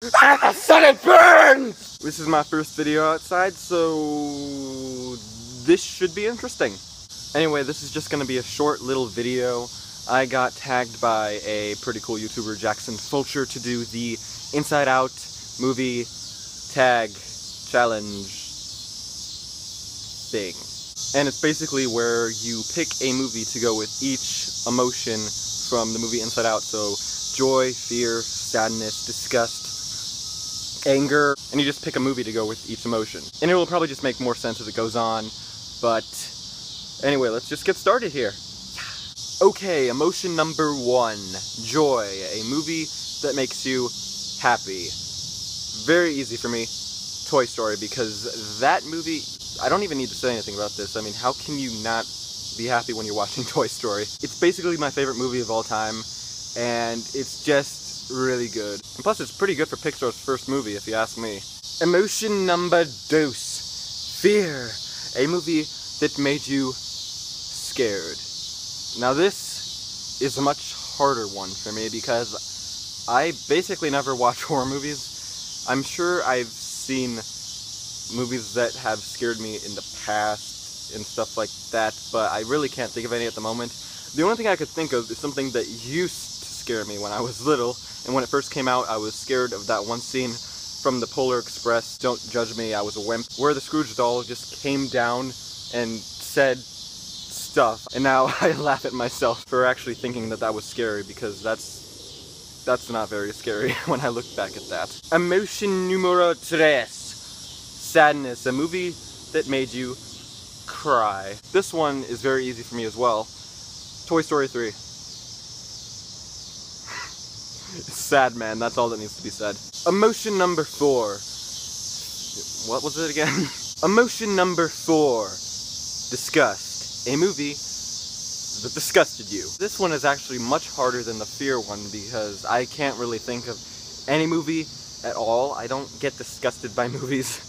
And the sun it burns! This is my first video outside, so this should be interesting. Anyway, this is just gonna be a short little video. I got tagged by a pretty cool YouTuber, Jackson Fulcher, to do the Inside Out movie tag challenge thing. And it's basically where you pick a movie to go with each emotion from the movie Inside Out. So joy, fear, sadness, disgust, anger, and you just pick a movie to go with each emotion. And it will probably just make more sense as it goes on, but anyway, let's just get started here. Okay, emotion number 1, joy, a movie that makes you happy. Very easy for me, Toy Story, because that movie, I don't even need to say anything about this. I mean, how can you not be happy when you're watching Toy Story? It's basically my favorite movie of all time, and it's just really good. And plus, it's pretty good for Pixar's first movie, if you ask me. Emotion number 2, fear, a movie that made you scared. Now this is a much harder one for me because I basically never watch horror movies. I'm sure I've seen movies that have scared me in the past and stuff like that, but I really can't think of any at the moment. The only thing I could think of is something that used to scare me when I was little, and when it first came out I was scared of that one scene from the Polar Express, Don't Judge Me, I Was a Wimp, where the Scrooge doll just came down and said stuff, and now I laugh at myself for actually thinking that that was scary, because that's not very scary when I look back at that. Emotion numero 3, sadness, a movie that made you cry. This one is very easy for me as well. Toy Story 3. It's sad, man, that's all that needs to be said. Emotion number 4. What was it again? Emotion number 4, disgust. A movie that disgusted you. This one is actually much harder than the fear one because I can't really think of any movie at all. I don't get disgusted by movies.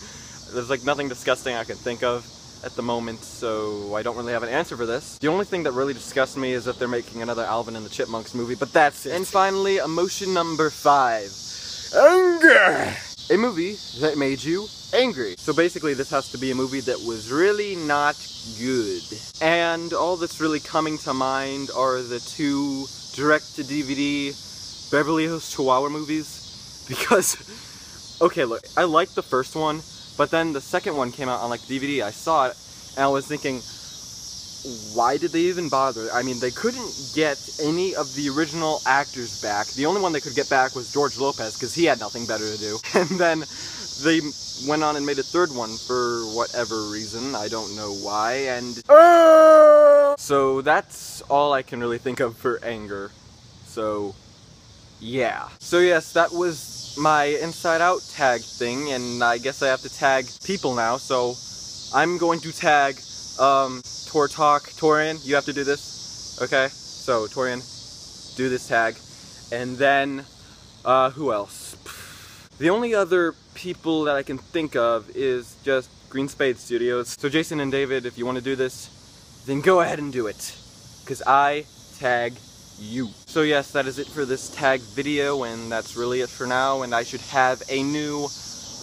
There's like nothing disgusting I can think of at the moment, so I don't really have an answer for this. The only thing that really disgusts me is that they're making another Alvin and the Chipmunks movie, but that's it. And finally, emotion number 5, anger! A movie that made you angry. So basically this has to be a movie that was really not good. And all that's really coming to mind are the 2 direct-to-DVD Beverly Hills Chihuahua movies. Because, okay look, I liked the first one, but then the second one came out on like DVD. I saw it, and I was thinking, why did they even bother? I mean, they couldn't get any of the original actors back. The only one they could get back was George Lopez, because he had nothing better to do. And then they went on and made a third one for whatever reason. I don't know why, and so that's all I can really think of for anger. So, yeah. So yes, that was my Inside Out tag thing, and I guess I have to tag people now, so I'm going to tag, Torian, you have to do this, okay? So, Torian, do this tag, and then, who else? The only other people that I can think of is just Green Spade Studios. So Jason and David, if you want to do this, then go ahead and do it, because I tag you. So yes, that is it for this tag video, and that's really it for now, and I should have a new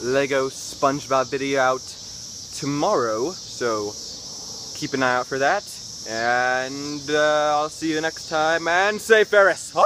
Lego SpongeBob video out tomorrow, so keep an eye out for that, and I'll see you next time, and say Ferris! Huh?